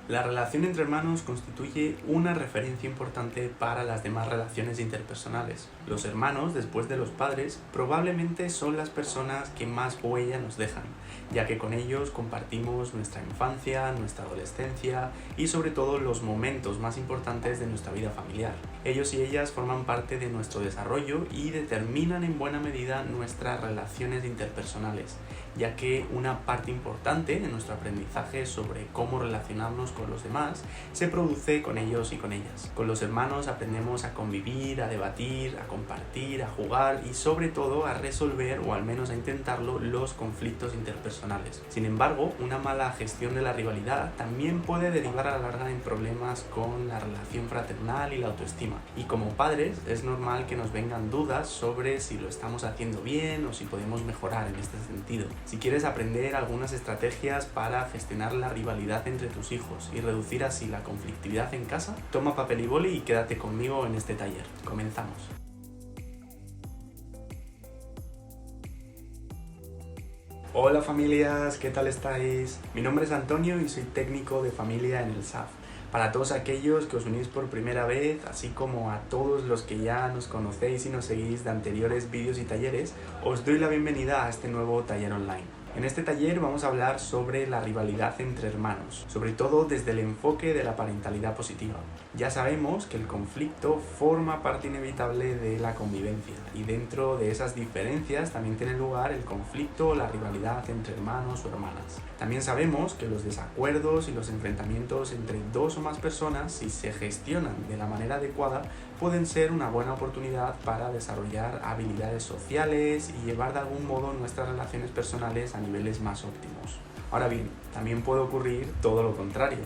La relación entre hermanos constituye una referencia importante para las demás relaciones interpersonales. Los hermanos, después de los padres, probablemente son las personas que más huella nos dejan, ya que con ellos compartimos nuestra infancia, nuestra adolescencia y sobre todo los momentos más importantes de nuestra vida familiar. Ellos y ellas forman parte de nuestro desarrollo y determinan en buena medida nuestras relaciones interpersonales, ya que una parte importante de nuestro aprendizaje sobre cómo relacionarnos con los demás se produce con ellos y con ellas. Con los hermanos aprendemos a convivir, a debatir, a compartir, a jugar y sobre todo a resolver, o al menos a intentarlo, los conflictos interpersonales. Sin embargo, una mala gestión de la rivalidad también puede derivar a la larga en problemas con la relación fraternal y la autoestima. Y como padres es normal que nos vengan dudas sobre si lo estamos haciendo bien o si podemos mejorar en este sentido. Si quieres aprender algunas estrategias para gestionar la rivalidad entre tus hijos y reducir así la conflictividad en casa, toma papel y boli y quédate conmigo en este taller. Comenzamos. Hola familias, ¿qué tal estáis? Mi nombre es Antonio y soy técnico de familia en el SAF. Para todos aquellos que os unís por primera vez, así como a todos los que ya nos conocéis y nos seguís de anteriores vídeos y talleres, os doy la bienvenida a este nuevo taller online. En este taller vamos a hablar sobre la rivalidad entre hermanos, sobre todo desde el enfoque de la parentalidad positiva. Ya sabemos que el conflicto forma parte inevitable de la convivencia y dentro de esas diferencias también tiene lugar el conflicto o la rivalidad entre hermanos o hermanas. También sabemos que los desacuerdos y los enfrentamientos entre dos o más personas, si se gestionan de la manera adecuada, pueden ser una buena oportunidad para desarrollar habilidades sociales y llevar de algún modo nuestras relaciones personales a niveles más óptimos. Ahora bien, también puede ocurrir todo lo contrario,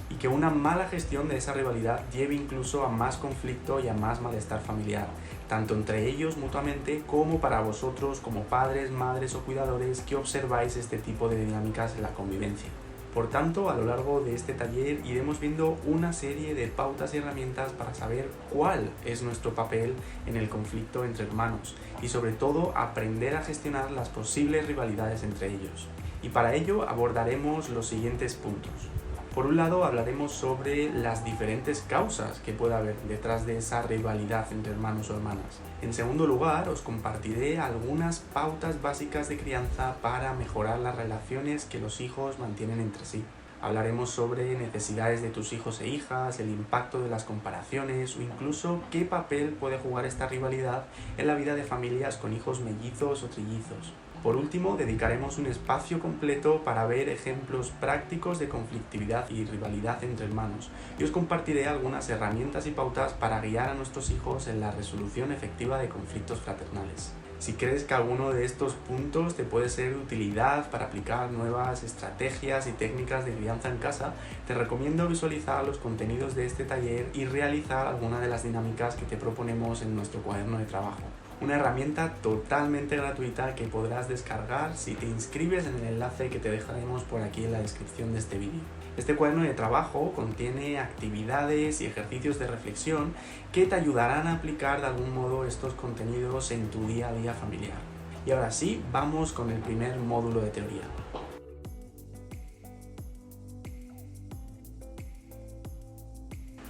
y que una mala gestión de esa rivalidad lleve incluso a más conflicto y a más malestar familiar, tanto entre ellos mutuamente como para vosotros como padres, madres o cuidadores que observáis este tipo de dinámicas en la convivencia. Por tanto, a lo largo de este taller iremos viendo una serie de pautas y herramientas para saber cuál es nuestro papel en el conflicto entre hermanos y sobre todo aprender a gestionar las posibles rivalidades entre ellos. Y para ello abordaremos los siguientes puntos. Por un lado, hablaremos sobre las diferentes causas que puede haber detrás de esa rivalidad entre hermanos o hermanas. En segundo lugar, os compartiré algunas pautas básicas de crianza para mejorar las relaciones que los hijos mantienen entre sí. Hablaremos sobre necesidades de tus hijos e hijas, el impacto de las comparaciones o incluso qué papel puede jugar esta rivalidad en la vida de familias con hijos mellizos o trillizos. Por último, dedicaremos un espacio completo para ver ejemplos prácticos de conflictividad y rivalidad entre hermanos y os compartiré algunas herramientas y pautas para guiar a nuestros hijos en la resolución efectiva de conflictos fraternales. Si crees que alguno de estos puntos te puede ser de utilidad para aplicar nuevas estrategias y técnicas de crianza en casa, te recomiendo visualizar los contenidos de este taller y realizar alguna de las dinámicas que te proponemos en nuestro cuaderno de trabajo. Una herramienta totalmente gratuita que podrás descargar si te inscribes en el enlace que te dejaremos por aquí en la descripción de este vídeo. Este cuaderno de trabajo contiene actividades y ejercicios de reflexión que te ayudarán a aplicar de algún modo estos contenidos en tu día a día familiar. Y ahora sí, vamos con el primer módulo de teoría.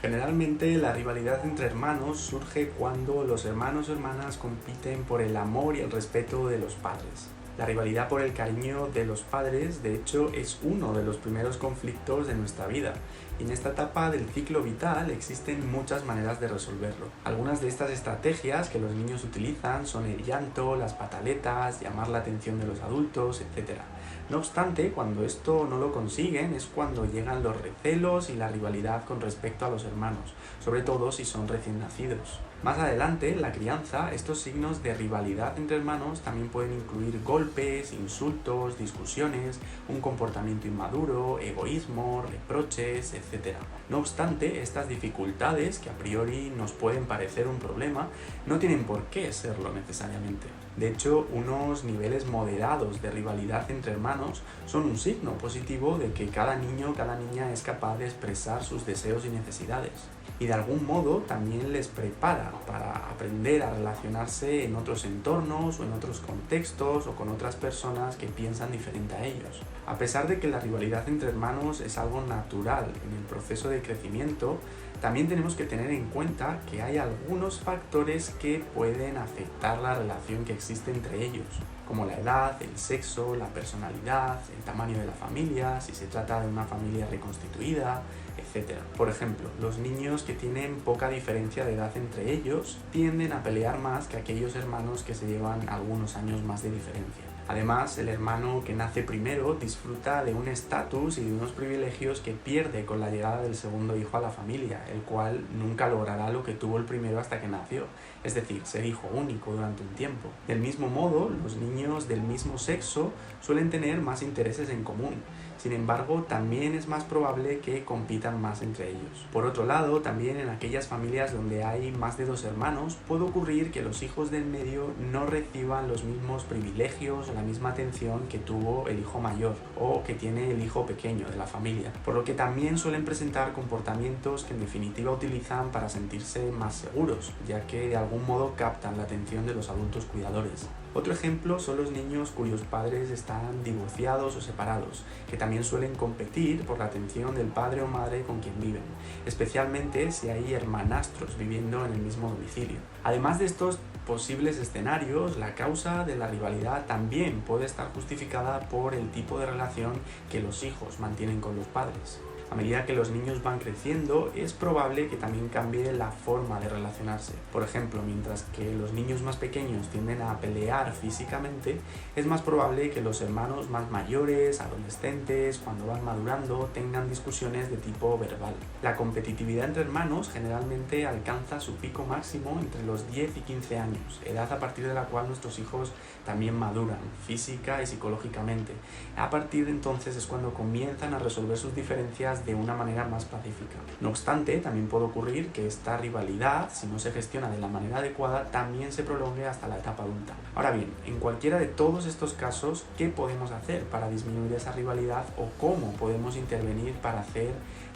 Generalmente la rivalidad entre hermanos surge cuando los hermanos o hermanas compiten por el amor y el respeto de los padres. La rivalidad por el cariño de los padres, de hecho, es uno de los primeros conflictos de nuestra vida. Y en esta etapa del ciclo vital existen muchas maneras de resolverlo. Algunas de estas estrategias que los niños utilizan son el llanto, las pataletas, llamar la atención de los adultos, etc. No obstante, cuando esto no lo consiguen es cuando llegan los recelos y la rivalidad con respecto a los hermanos, sobre todo si son recién nacidos. Más adelante, en la crianza, estos signos de rivalidad entre hermanos también pueden incluir golpes, insultos, discusiones, un comportamiento inmaduro, egoísmo, reproches, etc. No obstante, estas dificultades, que a priori nos pueden parecer un problema, no tienen por qué serlo necesariamente. De hecho, unos niveles moderados de rivalidad entre hermanos son un signo positivo de que cada niño o cada niña es capaz de expresar sus deseos y necesidades. Y de algún modo también les prepara para aprender a relacionarse en otros entornos o en otros contextos o con otras personas que piensan diferente a ellos. A pesar de que la rivalidad entre hermanos es algo natural en el proceso de crecimiento, también tenemos que tener en cuenta que hay algunos factores que pueden afectar la relación que existe entre ellos, como la edad, el sexo, la personalidad, el tamaño de la familia, si se trata de una familia reconstituida, etc. Por ejemplo, los niños que tienen poca diferencia de edad entre ellos tienden a pelear más que aquellos hermanos que se llevan algunos años más de diferencia. Además, el hermano que nace primero disfruta de un estatus y de unos privilegios que pierde con la llegada del segundo hijo a la familia, el cual nunca logrará lo que tuvo el primero hasta que nació, es decir, ser hijo único durante un tiempo. Del mismo modo, los niños del mismo sexo suelen tener más intereses en común. Sin embargo, también es más probable que compitan más entre ellos. Por otro lado, también en aquellas familias donde hay más de 2 hermanos, puede ocurrir que los hijos del medio no reciban los mismos privilegios o la misma atención que tuvo el hijo mayor o que tiene el hijo pequeño de la familia, por lo que también suelen presentar comportamientos que en definitiva utilizan para sentirse más seguros, ya que de algún modo captan la atención de los adultos cuidadores. Otro ejemplo son los niños cuyos padres están divorciados o separados, que también suelen competir por la atención del padre o madre con quien viven, especialmente si hay hermanastros viviendo en el mismo domicilio. Además de estos posibles escenarios, la causa de la rivalidad también puede estar justificada por el tipo de relación que los hijos mantienen con los padres. A medida que los niños van creciendo, es probable que también cambie la forma de relacionarse. Por ejemplo, mientras que los niños más pequeños tienden a pelear físicamente, es más probable que los hermanos más mayores, adolescentes, cuando van madurando, tengan discusiones de tipo verbal. La competitividad entre hermanos generalmente alcanza su pico máximo entre los 10 y 15 años, edad a partir de la cual nuestros hijos también maduran, física y psicológicamente. A partir de entonces es cuando comienzan a resolver sus diferencias de una manera más pacífica. No obstante, también puede ocurrir que esta rivalidad, si no se gestiona de la manera adecuada, también se prolongue hasta la etapa adulta. Ahora bien, en cualquiera de todos estos casos, ¿qué podemos hacer para disminuir esa rivalidad o cómo podemos intervenir para hacer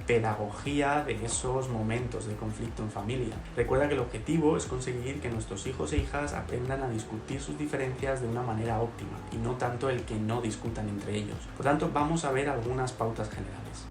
pedagogía de esos momentos de conflicto en familia? Recuerda que el objetivo es conseguir que nuestros hijos e hijas aprendan a discutir sus diferencias de una manera óptima y no tanto el que no discutan entre ellos. Por tanto, vamos a ver algunas pautas generales.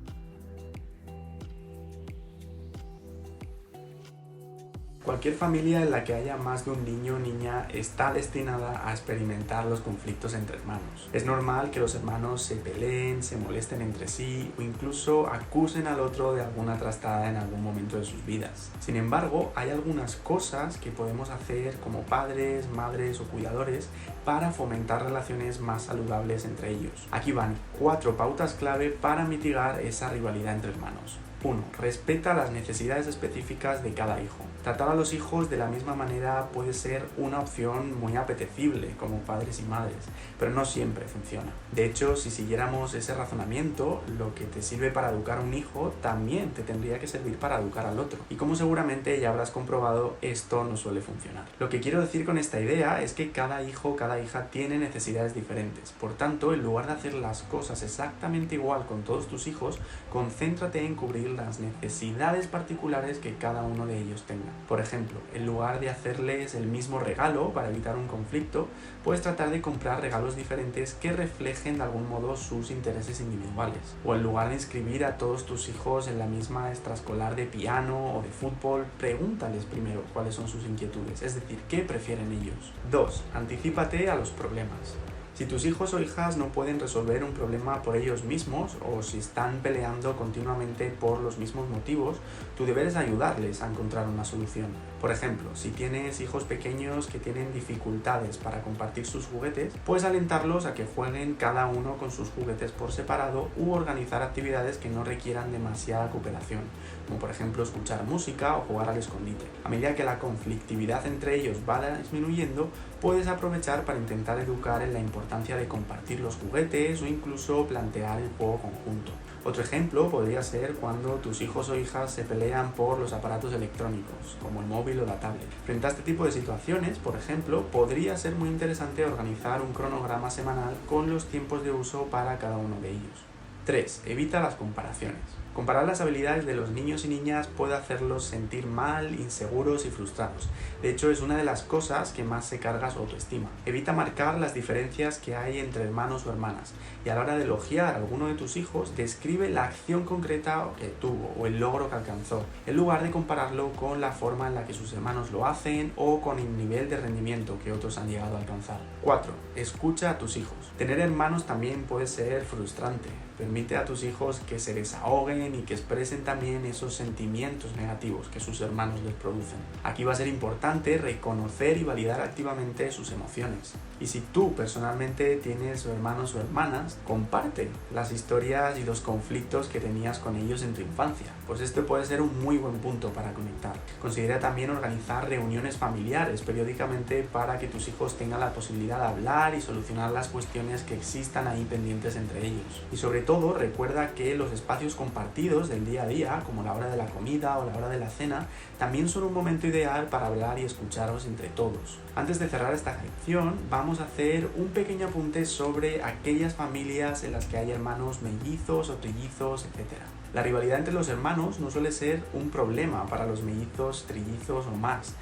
Cualquier familia en la que haya más de un niño o niña está destinada a experimentar los conflictos entre hermanos. Es normal que los hermanos se peleen, se molesten entre sí o incluso acusen al otro de alguna trastada en algún momento de sus vidas. Sin embargo, hay algunas cosas que podemos hacer como padres, madres o cuidadores para fomentar relaciones más saludables entre ellos. Aquí van 4 pautas clave para mitigar esa rivalidad entre hermanos. 1. Respeta las necesidades específicas de cada hijo. Tratar a los hijos de la misma manera puede ser una opción muy apetecible como padres y madres, pero no siempre funciona. De hecho, si siguiéramos ese razonamiento, lo que te sirve para educar a un hijo también te tendría que servir para educar al otro. Y como seguramente ya habrás comprobado, esto no suele funcionar. Lo que quiero decir con esta idea es que cada hijo, cada hija tiene necesidades diferentes. Por tanto, en lugar de hacer las cosas exactamente igual con todos tus hijos, concéntrate en cubrir las necesidades particulares que cada uno de ellos tenga. Por ejemplo, en lugar de hacerles el mismo regalo para evitar un conflicto, puedes tratar de comprar regalos diferentes que reflejen de algún modo sus intereses individuales. O en lugar de inscribir a todos tus hijos en la misma extraescolar de piano o de fútbol, pregúntales primero cuáles son sus inquietudes, es decir, qué prefieren ellos. 2. Anticípate a los problemas. Si tus hijos o hijas no pueden resolver un problema por ellos mismos o si están peleando continuamente por los mismos motivos, tú debes ayudarles a encontrar una solución. Por ejemplo, si tienes hijos pequeños que tienen dificultades para compartir sus juguetes, puedes alentarlos a que jueguen cada uno con sus juguetes por separado u organizar actividades que no requieran demasiada cooperación, como por ejemplo escuchar música o jugar al escondite. A medida que la conflictividad entre ellos va disminuyendo, puedes aprovechar para intentar educar en la importancia importancia de compartir los juguetes o incluso plantear el juego conjunto. Otro ejemplo podría ser cuando tus hijos o hijas se pelean por los aparatos electrónicos, como el móvil o la tablet. Frente a este tipo de situaciones, por ejemplo, podría ser muy interesante organizar un cronograma semanal con los tiempos de uso para cada uno de ellos. 3. Evita las comparaciones. Comparar las habilidades de los niños y niñas puede hacerlos sentir mal, inseguros y frustrados. De hecho, es una de las cosas que más se carga su autoestima. Evita marcar las diferencias que hay entre hermanos o hermanas, y a la hora de elogiar a alguno de tus hijos, describe la acción concreta que tuvo o el logro que alcanzó, en lugar de compararlo con la forma en la que sus hermanos lo hacen o con el nivel de rendimiento que otros han llegado a alcanzar. 4. Escucha a tus hijos. Tener hermanos también puede ser frustrante. Permite a tus hijos que se desahoguen y que expresen también esos sentimientos negativos que sus hermanos les producen. Aquí va a ser importante reconocer y validar activamente sus emociones. Y si tú personalmente tienes hermanos o hermanas, comparte las historias y los conflictos que tenías con ellos en tu infancia, pues este puede ser un muy buen punto para conectar. Considera también organizar reuniones familiares periódicamente para que tus hijos tengan la posibilidad de hablar y solucionar las cuestiones que existan ahí pendientes entre ellos. Y sobre todo, recuerda que los espacios compartidos del día a día, como la hora de la comida o la hora de la cena, también son un momento ideal para hablar y escucharos entre todos. Antes de cerrar esta sección, vamos a hacer un pequeño apunte sobre aquellas familias en las que hay hermanos mellizos o trillizos, etc. La rivalidad entre los hermanos no suele ser un problema para los mellizos, trillizos o más.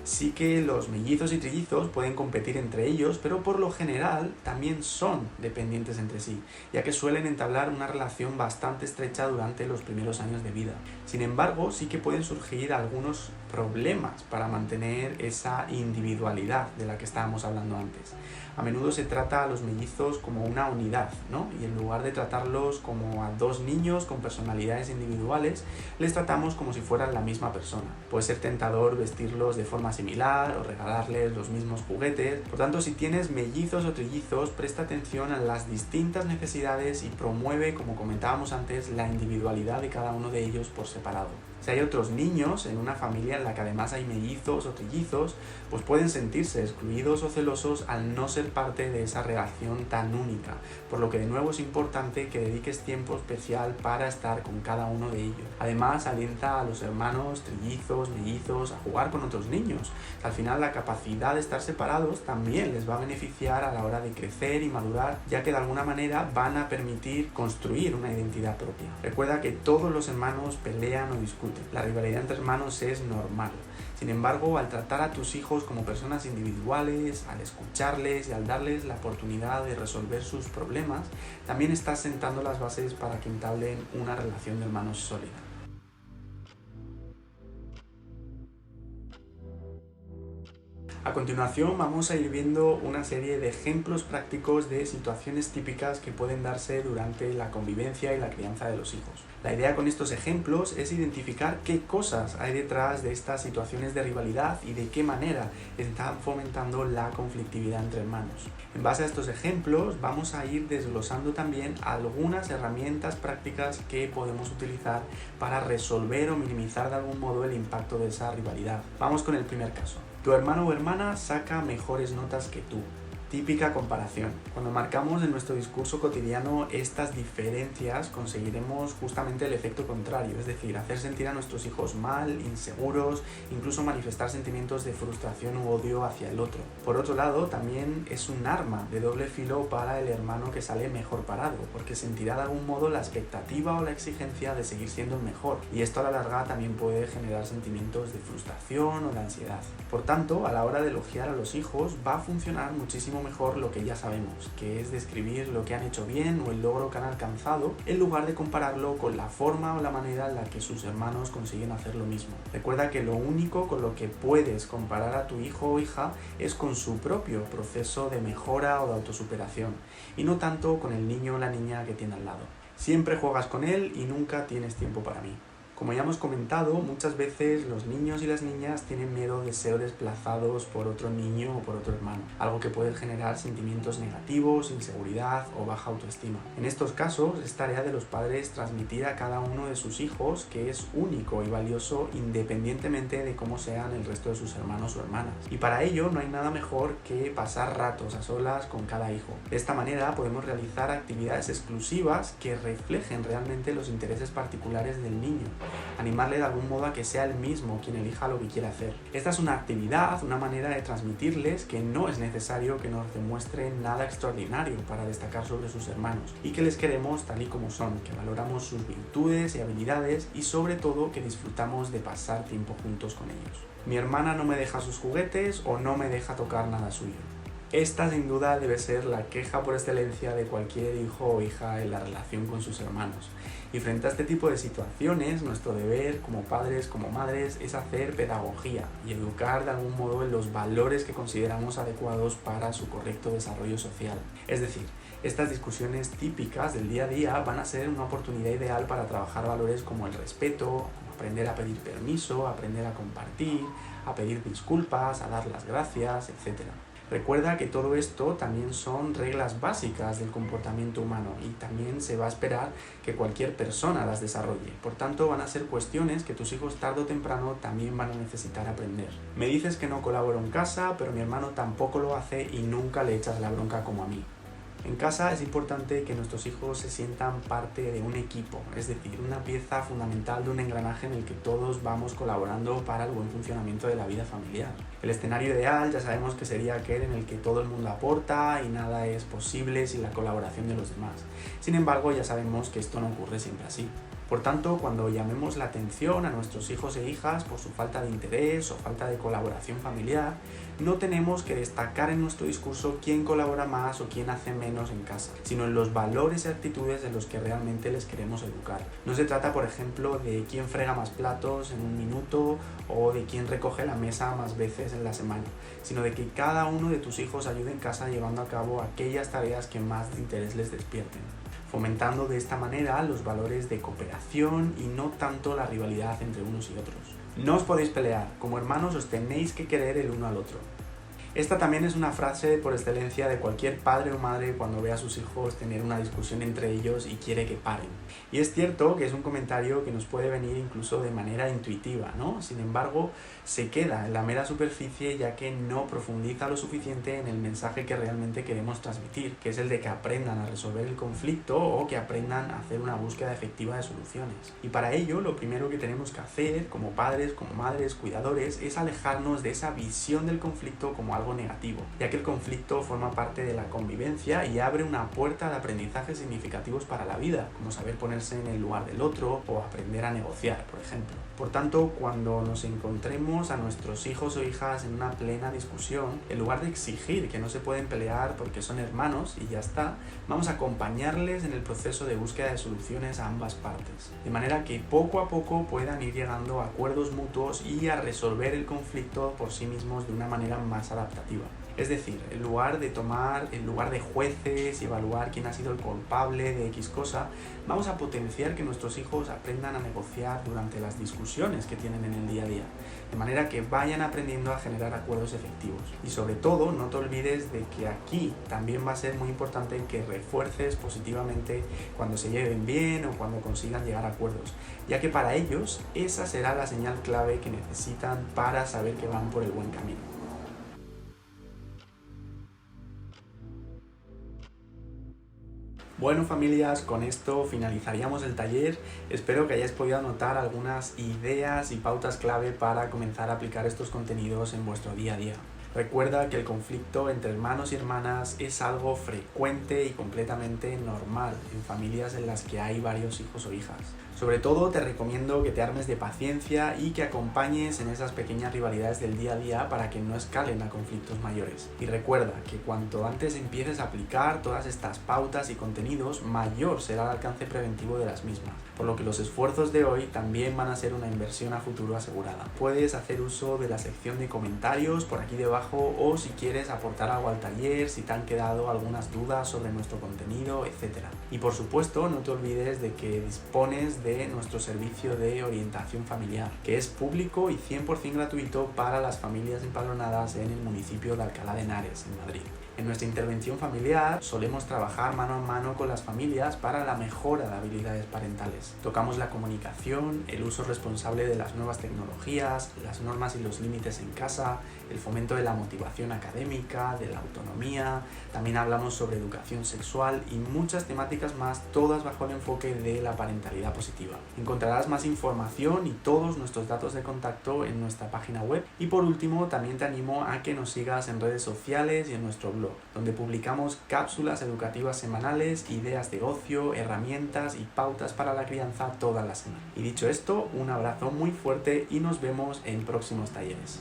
Sí que los mellizos y trillizos pueden competir entre ellos, pero por lo general también son dependientes entre sí, ya que suelen entablar una relación bastante estrecha durante los primeros años de vida. Sin embargo, sí que pueden surgir algunos problemas para mantener esa individualidad de la que estábamos hablando antes. A menudo se trata a los mellizos como una unidad, ¿no? Y en lugar de tratarlos como a dos niños con personalidades individuales, les tratamos como si fueran la misma persona. Puede ser tentador vestirlos de forma similar o regalarles los mismos juguetes. Por tanto, si tienes mellizos o trillizos, presta atención a las distintas necesidades y promueve, como comentábamos antes, la individualidad de cada uno de ellos por separado. Si hay otros niños en una familia en la que además hay mellizos o trillizos, pues pueden sentirse excluidos o celosos al no ser parte de esa relación tan única, por lo que de nuevo es importante que dediques tiempo especial para estar con cada uno de ellos. Además, alienta a los hermanos trillizos, mellizos a jugar con otros niños. Al final, la capacidad de estar separados también les va a beneficiar a la hora de crecer y madurar, ya que de alguna manera van a permitir construir una identidad propia. Recuerda que todos los hermanos pelean o discuten. La rivalidad entre hermanos es normal. Sin embargo, al tratar a tus hijos como personas individuales, al escucharles y al darles la oportunidad de resolver sus problemas, también estás sentando las bases para que entablen una relación de hermanos sólida. A continuación vamos a ir viendo una serie de ejemplos prácticos de situaciones típicas que pueden darse durante la convivencia y la crianza de los hijos. La idea con estos ejemplos es identificar qué cosas hay detrás de estas situaciones de rivalidad y de qué manera están fomentando la conflictividad entre hermanos. En base a estos ejemplos vamos a ir desglosando también algunas herramientas prácticas que podemos utilizar para resolver o minimizar de algún modo el impacto de esa rivalidad. Vamos con el primer caso. Tu hermano o hermana saca mejores notas que tú. Típica comparación. Cuando marcamos en nuestro discurso cotidiano estas diferencias, conseguiremos justamente el efecto contrario, es decir, hacer sentir a nuestros hijos mal, inseguros, incluso manifestar sentimientos de frustración u odio hacia el otro. Por otro lado, también es un arma de doble filo para el hermano que sale mejor parado, porque sentirá de algún modo la expectativa o la exigencia de seguir siendo el mejor, y esto a la larga también puede generar sentimientos de frustración o de ansiedad. Por tanto, a la hora de elogiar a los hijos, va a funcionar muchísimo mejor lo que ya sabemos, que es describir lo que han hecho bien o el logro que han alcanzado, en lugar de compararlo con la forma o la manera en la que sus hermanos consiguen hacer lo mismo. Recuerda que lo único con lo que puedes comparar a tu hijo o hija es con su propio proceso de mejora o de autosuperación, y no tanto con el niño o la niña que tiene al lado. Siempre juegas con él y nunca tienes tiempo para mí. Como ya hemos comentado, muchas veces los niños y las niñas tienen miedo de ser desplazados por otro niño o por otro hermano, algo que puede generar sentimientos negativos, inseguridad o baja autoestima. En estos casos, es tarea de los padres transmitir a cada uno de sus hijos que es único y valioso independientemente de cómo sean el resto de sus hermanos o hermanas. Y para ello no hay nada mejor que pasar ratos a solas con cada hijo. De esta manera podemos realizar actividades exclusivas que reflejen realmente los intereses particulares del niño. Animarle de algún modo a que sea él mismo quien elija lo que quiere hacer. Esta es una actividad, una manera de transmitirles que no es necesario que nos demuestren nada extraordinario para destacar sobre sus hermanos y que les queremos tal y como son, que valoramos sus virtudes y habilidades y sobre todo que disfrutamos de pasar tiempo juntos con ellos. Mi hermana no me deja sus juguetes o no me deja tocar nada suyo. Esta sin duda debe ser la queja por excelencia de cualquier hijo o hija en la relación con sus hermanos. Y frente a este tipo de situaciones, nuestro deber como padres, como madres, es hacer pedagogía y educar de algún modo en los valores que consideramos adecuados para su correcto desarrollo social. Es decir, estas discusiones típicas del día a día van a ser una oportunidad ideal para trabajar valores como el respeto, como aprender a pedir permiso, aprender a compartir, a pedir disculpas, a dar las gracias, etc. Recuerda que todo esto también son reglas básicas del comportamiento humano y también se va a esperar que cualquier persona las desarrolle. Por tanto, van a ser cuestiones que tus hijos tarde o temprano también van a necesitar aprender. Me dices que no colaboro en casa, pero mi hermano tampoco lo hace y nunca le echas la bronca como a mí. En casa es importante que nuestros hijos se sientan parte de un equipo, es decir, una pieza fundamental de un engranaje en el que todos vamos colaborando para el buen funcionamiento de la vida familiar. El escenario ideal ya sabemos que sería aquel en el que todo el mundo aporta y nada es posible sin la colaboración de los demás. Sin embargo, ya sabemos que esto no ocurre siempre así. Por tanto, cuando llamemos la atención a nuestros hijos e hijas por su falta de interés o falta de colaboración familiar, no tenemos que destacar en nuestro discurso quién colabora más o quién hace menos en casa, sino en los valores y actitudes de los que realmente les queremos educar. No se trata, por ejemplo, de quién frega más platos en un minuto o de quién recoge la mesa más veces en la semana, sino de que cada uno de tus hijos ayude en casa llevando a cabo aquellas tareas que más de interés les despierten, fomentando de esta manera los valores de cooperación y no tanto la rivalidad entre unos y otros. No os podéis pelear, como hermanos os tenéis que querer el uno al otro. Esta también es una frase por excelencia de cualquier padre o madre cuando ve a sus hijos tener una discusión entre ellos y quiere que paren. Y es cierto que es un comentario que nos puede venir incluso de manera intuitiva, ¿no? Sin embargo, se queda en la mera superficie ya que no profundiza lo suficiente en el mensaje que realmente queremos transmitir, que es el de que aprendan a resolver el conflicto o que aprendan a hacer una búsqueda efectiva de soluciones. Y para ello, lo primero que tenemos que hacer como padres, como madres, cuidadores, es alejarnos de esa visión del conflicto como algo negativo, ya que el conflicto forma parte de la convivencia y abre una puerta de aprendizajes significativos para la vida, como saber ponerse en el lugar del otro o aprender a negociar, por ejemplo. Por tanto, cuando nos encontremos a nuestros hijos o hijas en una plena discusión, en lugar de exigir que no se pueden pelear porque son hermanos y ya está, vamos a acompañarles en el proceso de búsqueda de soluciones a ambas partes, de manera que poco a poco puedan ir llegando a acuerdos mutuos y a resolver el conflicto por sí mismos de una manera más adaptativa. Es decir, en lugar de jueces y evaluar quién ha sido el culpable de X cosa, vamos a potenciar que nuestros hijos aprendan a negociar durante las discusiones que tienen en el día a día, de manera que vayan aprendiendo a generar acuerdos efectivos. Y sobre todo, no te olvides de que aquí también va a ser muy importante que refuerces positivamente cuando se lleven bien o cuando consigan llegar a acuerdos, ya que para ellos esa será la señal clave que necesitan para saber que van por el buen camino. Bueno, familias, con esto finalizaríamos el taller. Espero que hayáis podido anotar algunas ideas y pautas clave para comenzar a aplicar estos contenidos en vuestro día a día. Recuerda que el conflicto entre hermanos y hermanas es algo frecuente y completamente normal en familias en las que hay varios hijos o hijas. Sobre todo te recomiendo que te armes de paciencia y que acompañes en esas pequeñas rivalidades del día a día para que no escalen a conflictos mayores. Y recuerda que cuanto antes empieces a aplicar todas estas pautas y contenidos, mayor será el alcance preventivo de las mismas, por lo que los esfuerzos de hoy también van a ser una inversión a futuro asegurada. Puedes hacer uso de la sección de comentarios por aquí debajo o si quieres aportar algo al taller, si te han quedado algunas dudas sobre nuestro contenido, etc. Y por supuesto, no te olvides de que dispones de de nuestro servicio de orientación familiar, que es público y 100% gratuito para las familias empadronadas en el municipio de Alcalá de Henares, en Madrid. En nuestra intervención familiar solemos trabajar mano a mano con las familias para la mejora de habilidades parentales. Tocamos la comunicación, el uso responsable de las nuevas tecnologías, las normas y los límites en casa, el fomento de la motivación académica, de la autonomía, también hablamos sobre educación sexual y muchas temáticas más, todas bajo el enfoque de la parentalidad positiva. Encontrarás más información y todos nuestros datos de contacto en nuestra página web. Y por último, también te animo a que nos sigas en redes sociales y en nuestro blog, donde publicamos cápsulas educativas semanales, ideas de ocio, herramientas y pautas para la crianza toda la semana. Y dicho esto, un abrazo muy fuerte y nos vemos en próximos talleres.